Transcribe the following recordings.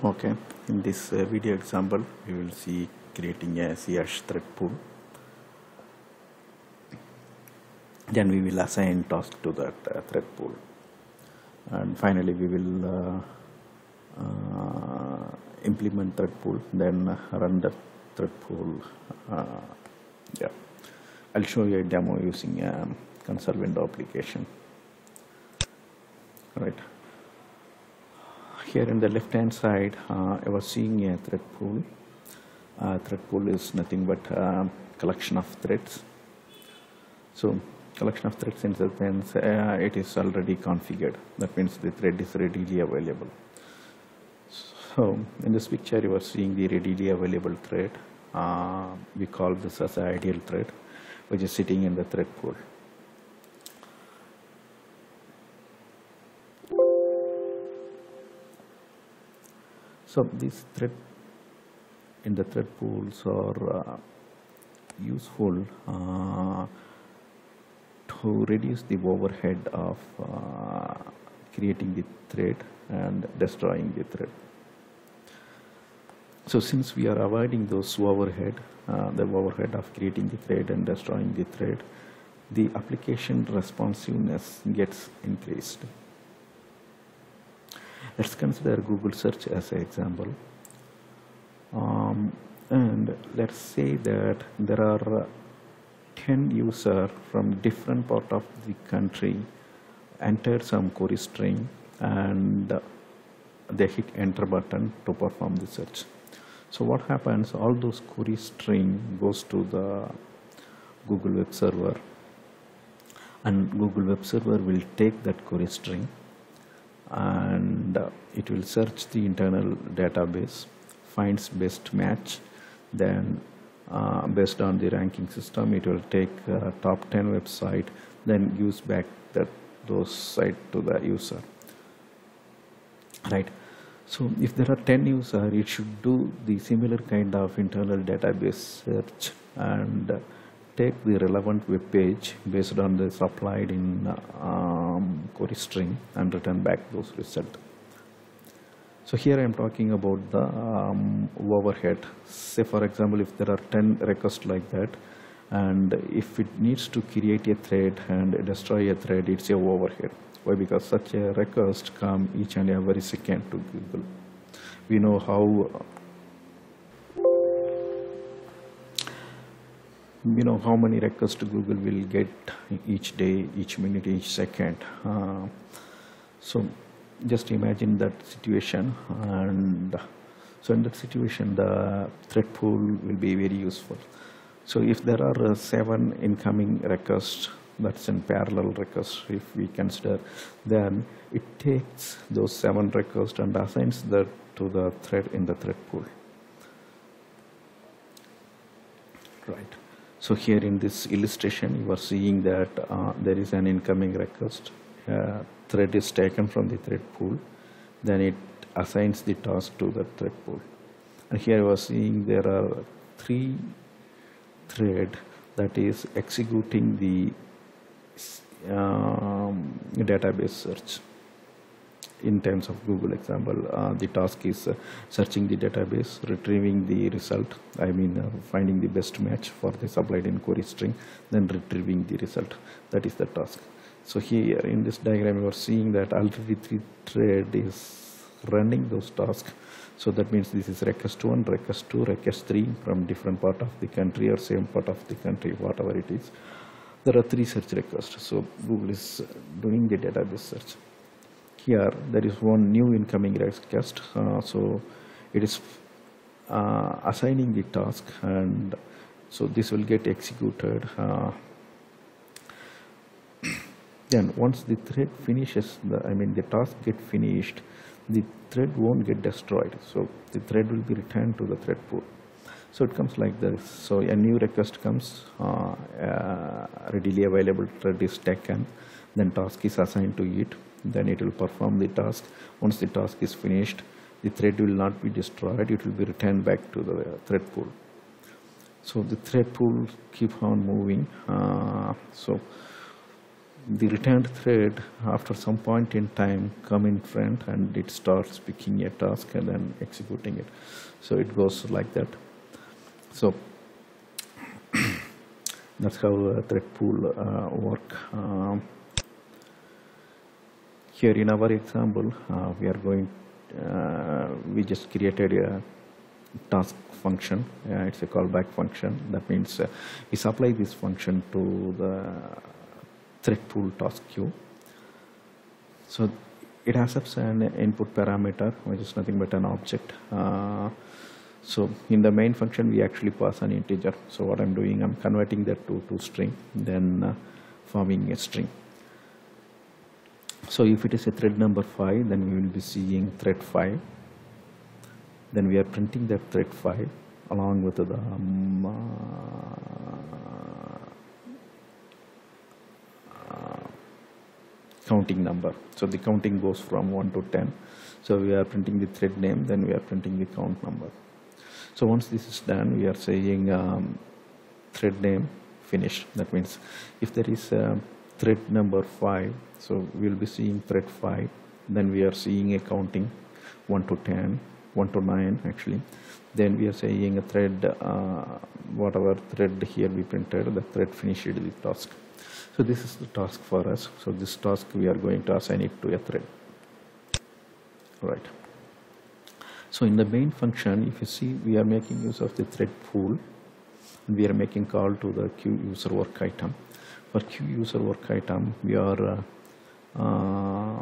Okay, in this video example, we will see creating a CH thread pool. Then we will assign task to that thread pool, and finally we will implement thread pool. Then run the thread pool. Yeah, I'll show you a demo using a console window application. All right. Here in the left hand side, I was seeing a thread pool. Thread pool is nothing but collection of threads. So collection of threads in the sense it is already configured. That means the thread is readily available. So in this picture you are seeing the readily available thread. We call this as an ideal thread, which is sitting in the thread pool. So these thread in the thread pools are useful to reduce the overhead of creating the thread and destroying the thread. So since we are avoiding those overhead, the overhead of creating the thread and destroying the thread, the application responsiveness gets increased. Let's consider Google search as an example. And let's say that there are 10 users from different part of the country entered some query string and they hit enter button to perform the search. So what happens, all those query string goes to the Google web server, and Google web server will take that query string and it will search the internal database, finds best match, then based on the ranking system it will take top 10 website, then gives back those site to the user, right? So if there are 10 users, it should do the similar kind of internal database search and take the relevant web page based on the supplied in query string and return back those results. So here I am talking about the overhead. Say for example, if there are 10 requests like that, and if it needs to create a thread and destroy a thread, it's a overhead. Why? Because such a request come each and every second to Google. We know how many requests to Google will get each day, each minute, each second. So just imagine that situation, and so in that situation the thread pool will be very useful. So if there are 7 incoming requests, that's in parallel requests if we consider, then it takes those 7 requests and assigns that to the thread in the thread pool, right? So here in this illustration you are seeing that there is an incoming request, thread is taken from the thread pool, then it assigns the task to the thread pool, and here you are seeing there are 3 thread that is executing the database search. In terms of Google example, the task is searching the database, retrieving the result, finding the best match for the supplied in query string, then retrieving the result. That is the task. So here in this diagram you are seeing that already 3 thread is running those tasks. So that means this is request 1, request 2, request 3 from different part of the country or same part of the country, whatever it is. There are 3 search requests. So Google is doing the database search. Here there is one new incoming request. So it is assigning the task, and so this will get executed. Then once the thread finishes, the task get finished, the thread won't get destroyed. So the thread will be returned to the thread pool. So it comes like this. So a new request comes, readily available thread is taken, then task is assigned to it, then it will perform the task. Once the task is finished, the thread will not be destroyed, it will be returned back to the thread pool. So the thread pool keep on moving. So the returned thread after some point in time come in front and it starts picking a task and then executing it. So it goes like that. So that's how ThreadPool work. Here in our example, we are going. We just created a task function. It's a callback function. That means we supply this function to the ThreadPool task queue. So it accepts an input parameter, which is nothing but an object. So in the main function, we actually pass an integer. So what I'm doing, I'm converting that to string, then forming a string. So if it is a thread number 5, then we will be seeing thread 5. Then we are printing that thread 5 along with the counting number. So the counting goes from 1 to 10. So we are printing the thread name, then we are printing the count number. So once this is done, we are saying thread name finished. That means if there is thread number 5, so we'll be seeing thread 5, then we are seeing a counting 1 to 10, 1 to 9 actually. Then we are saying a thread, whatever thread here we printed, the thread finished the task. So this is the task for us. So this task we are going to assign it to a thread. Right. So in the main function, if you see, we are making use of the ThreadPool. We are making call to the QueueUserWorkItem. For QueueUserWorkItem, we are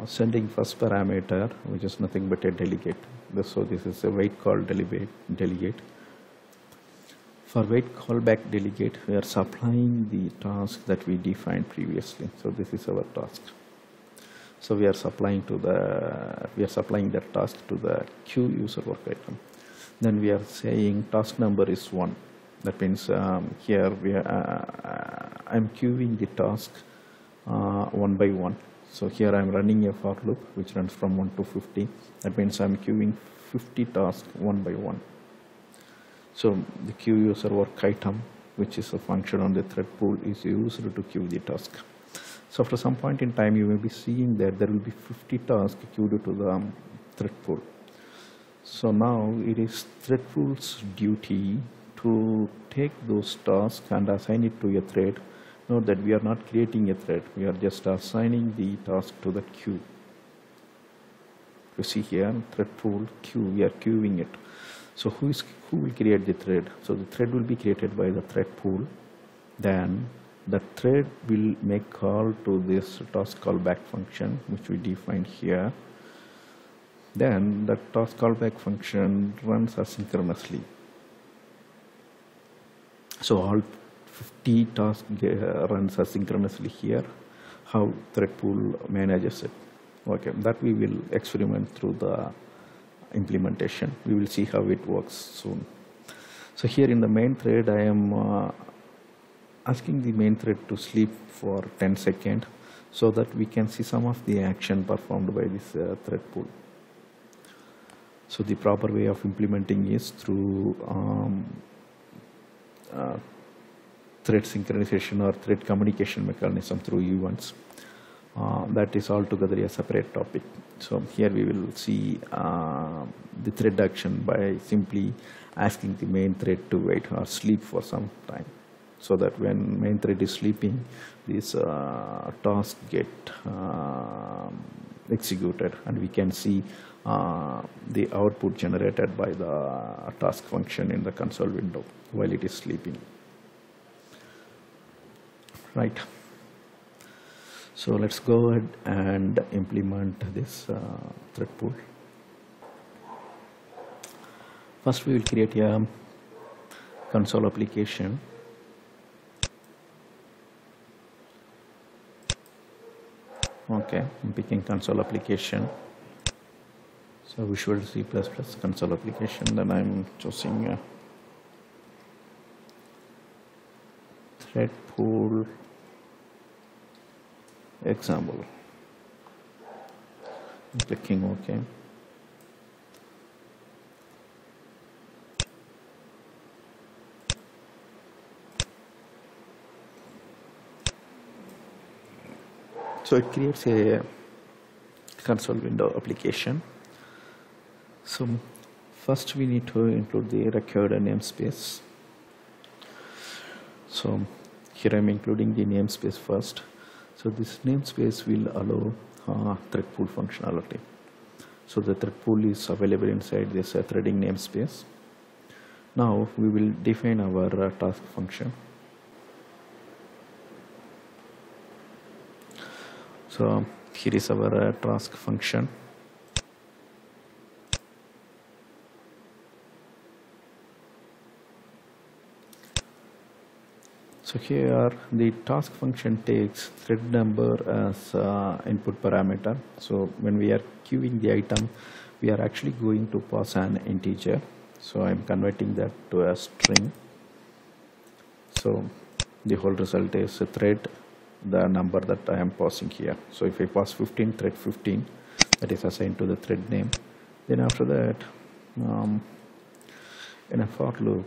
sending first parameter, which is nothing but a delegate. So this is a wait call delegate. For wait callback delegate, we are supplying the task that we defined previously. So this is our task. So we are supplying that task to the QueueUserWorkItem. Then we are saying task number is 1. That means here we are, I'm queuing the task 1 by 1. So here I'm running a for loop which runs from 1 to 50. That means I'm queuing 50 tasks 1 by 1. So the QueueUserWorkItem, which is a function on the ThreadPool, is used to queue the task. So after some point in time, you may be seeing that there will be 50 tasks queued to the ThreadPool. So now it is ThreadPool's duty to take those tasks and assign it to a thread. Note that we are not creating a thread. We are just assigning the task to the queue. You see here, ThreadPool queue, we are queuing it. So who will create the thread? So the thread will be created by the ThreadPool. Then the thread will make call to this task callback function, which we defined here. Then the task callback function runs asynchronously. So all 50 tasks runs asynchronously here. How ThreadPool manages it. Okay, that we will experiment through the implementation. We will see how it works soon. So here in the main thread, I am asking the main thread to sleep for 10 seconds so that we can see some of the action performed by this ThreadPool. So the proper way of implementing is through thread synchronization or thread communication mechanism through events. That is altogether a separate topic. So here we will see the thread action by simply asking the main thread to wait or sleep for some time, so that when main thread is sleeping, this task get executed and we can see the output generated by the task function in the console window while it is sleeping. Right. So let's go ahead and implement this ThreadPool. First we will create a console application. Okay, I'm picking console application. So Visual C++ console application. Then I'm choosing ThreadPool example. I'm clicking OK. So it creates a console window application. So first we need to include the required namespace. So here I'm including the namespace first. So this namespace will allow ThreadPool functionality. So the ThreadPool is available inside this threading namespace. Now we will define our task function. So here is our task function. So here the task function takes thread number as input parameter. So when we are queuing the item, we are actually going to pass an integer. So I'm converting that to a string. So the whole result is a thread, the number that I am passing here. So if I pass 15, thread 15, that is assigned to the thread name. Then after that, in a for loop,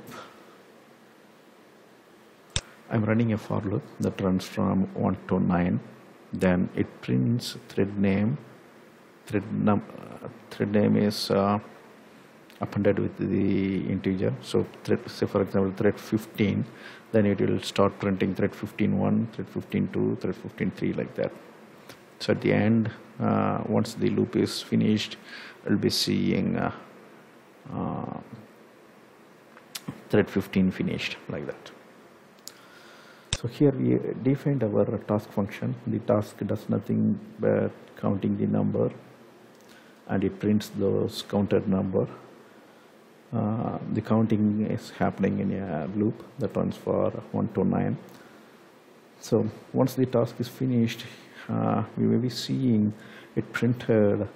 I'm running a for loop that runs from 1 to 9. Then it prints thread name. Thread name is appended with the integer. So say for example thread 15, then it will start printing thread 15.1, thread 15.2, thread 15.3, like that. So at the end, once the loop is finished, I'll be seeing thread 15 finished, like that. So here we defined our task function. The task does nothing but counting the number, and it prints those counted number. The counting is happening in a loop that runs for 1 to 9. So once the task is finished, we may be seeing it printed.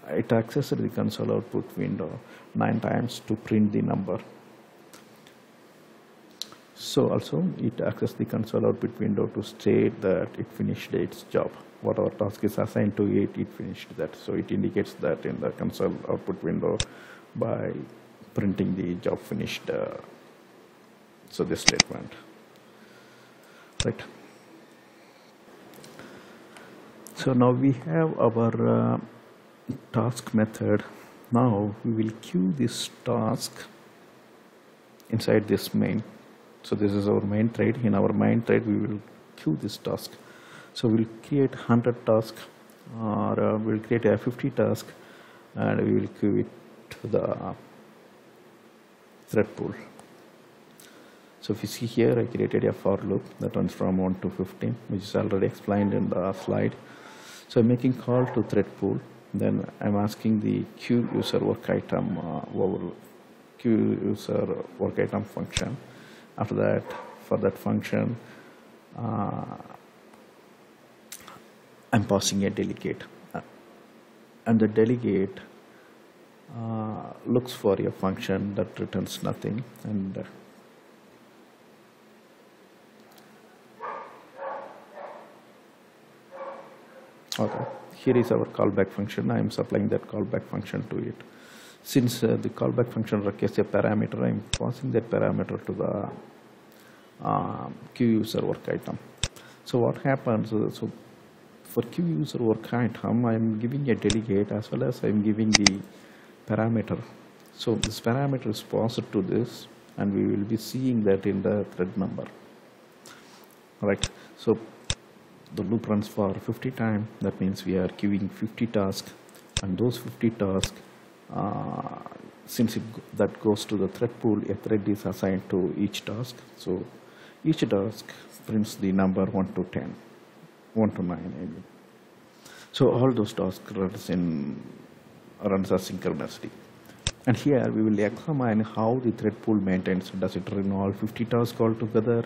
It accessed the console output window 9 times to print the number. So also it accessed the console output window to state that it finished its job. Whatever task is assigned to it, it finished that. So it indicates that in the console output window by printing the job finished. So this statement, right? So now we have our task method. Now we will queue this task inside this main. So this is our main thread. In our main thread, we will queue this task. So we'll create 100 tasks, or we'll create a 50 task, and we will queue it to the ThreadPool. So if you see here, I created a for loop that runs from 1 to 15, which is already explained in the slide. So I'm making call to ThreadPool. Then I'm asking the QueueUserWorkItem over QueueUserWorkItem function. After that, for that function, I'm passing a delegate, and the delegate looks for a function that returns nothing. And okay, here is our callback function. I am supplying that callback function to it. Since the callback function requires a parameter, I am passing that parameter to the QueueUserWorkItem. So what happens? So for QueueUserWorkItem, I am giving a delegate as well as I am giving the parameter. So this parameter is passed to this, and we will be seeing that in the thread number. Right. So the loop runs for 50 times. That means we are queuing 50 tasks, and those 50 tasks, since that goes to the thread pool, a thread is assigned to each task. So each task prints the number 1 to 10, 1 to 9. I mean. So all those tasks runs asynchronously. And here we will examine how the thread pool maintains. Does it run all 50 tasks all together,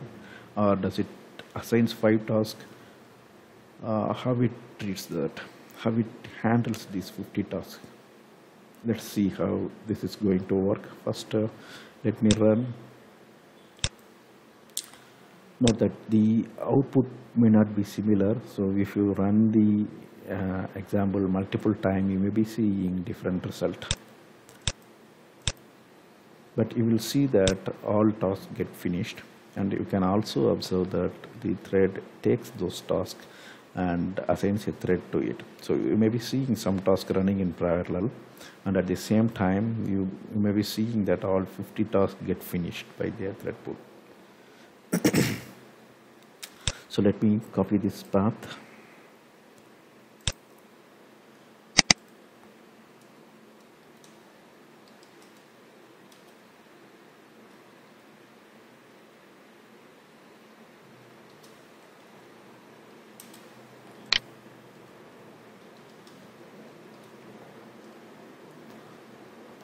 or does it assigns 5 tasks? How it treats that, how it handles these 50 tasks. Let's see how this is going to work. First, let me run. Note that the output may not be similar. So if you run the example multiple times, you may be seeing different result. But you will see that all tasks get finished, and you can also observe that the thread takes those tasks and assigns a thread to it. So you may be seeing some task running in parallel, and at the same time you may be seeing that all 50 tasks get finished by their thread pool. So let me copy this path.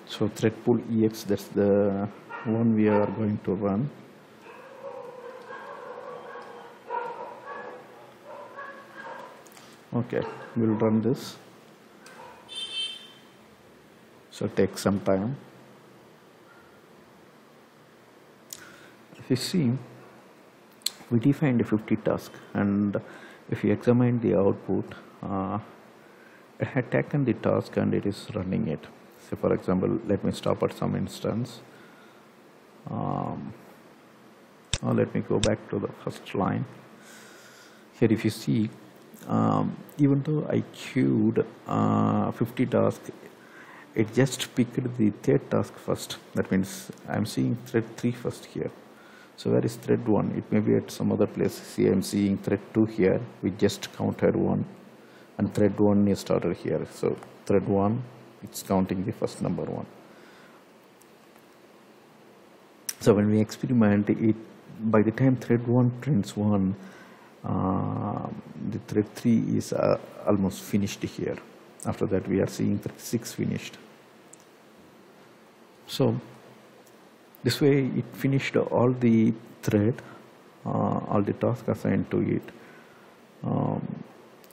So ThreadPool EX, that's the one we are going to run. Okay, we'll run this. So take some time. If you see, we defined a 50 task, and if you examine the output, it had taken the task and it is running it. So for example, let me stop at some instance. Let me go back to the first line. Here if you see, even though I queued 50 tasks, it just picked the third task first. That means I'm seeing thread 3 first here. So where is thread 1? It may be at some other place. See, I'm seeing thread 2 here. We just counted 1, and thread 1 is started here. So thread 1, it's counting the first number 1. So when we experiment it, by the time thread 1 prints 1, the thread 3 is almost finished here. After that we are seeing thread 6 finished. So this way it finished all the thread, all the tasks assigned to it.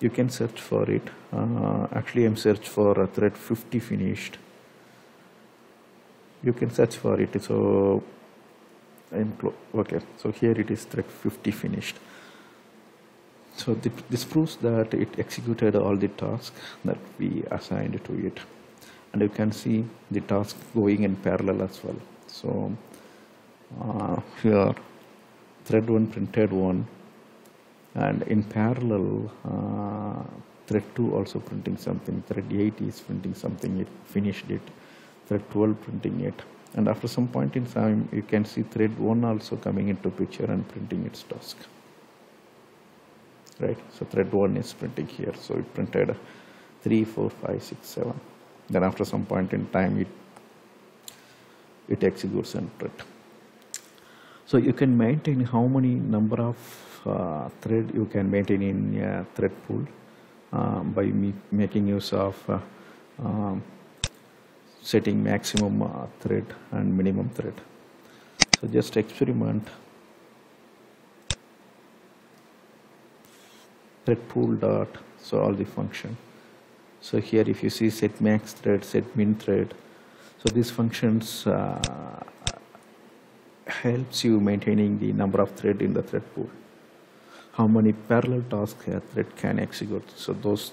You can search for it. Actually I'm search for a thread 50 finished. You can search for it. So okay, so here it is thread 50 finished. So this proves that it executed all the tasks that we assigned to it, and you can see the task going in parallel as well. So here thread 1 printed 1, and in parallel thread 2 also printing something. Thread 8 is printing something, it finished it. Thread 12 printing it, and after some point in time you can see thread 1 also coming into picture and printing its task. Right, so thread 1 is printing here, so it printed 3, 4, 5, 6, 7. Then after some point in time it executes and print. So you can maintain how many number of thread you can maintain in a thread pool by making use of setting maximum thread and minimum thread. So just experiment ThreadPool dot, so all the function. So here if you see set max thread, set min thread, so these functions helps you maintaining the number of thread in the thread pool, how many parallel tasks a thread can execute. So those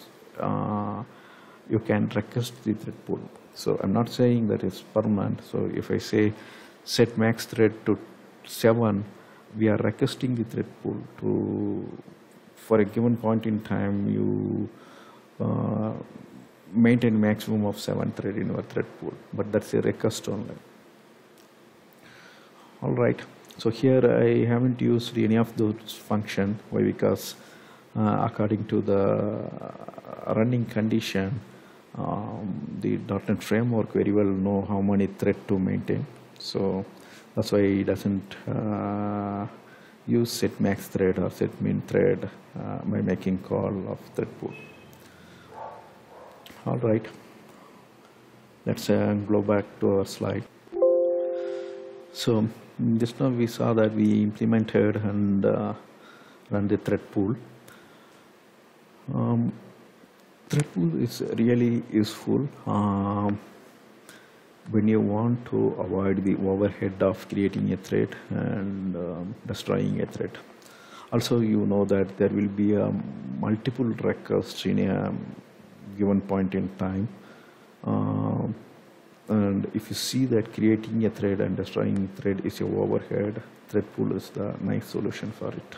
you can request the thread pool. So I'm not saying that it's permanent. So if I say set max thread to 7, we are requesting the thread pool to, for a given point in time, you maintain maximum of 7 thread in your thread pool, but that's a request only. All right, so here I haven't used any of those functions. Why? Because according to the running condition, the .NET framework very well know how many thread to maintain. So that's why it doesn't use set max thread or set min thread by making call of thread pool. All right, let's go back to our slide. So just now we saw that we implemented and run the thread pool. Thread pool is really useful when you want to avoid the overhead of creating a thread and destroying a thread. Also, you know that there will be multiple requests in a given point in time. And if you see that creating a thread and destroying thread is your overhead, ThreadPool is the nice solution for it.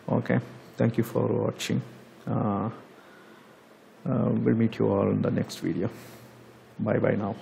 Okay, thank you for watching. We'll meet you all in the next video. Bye bye now.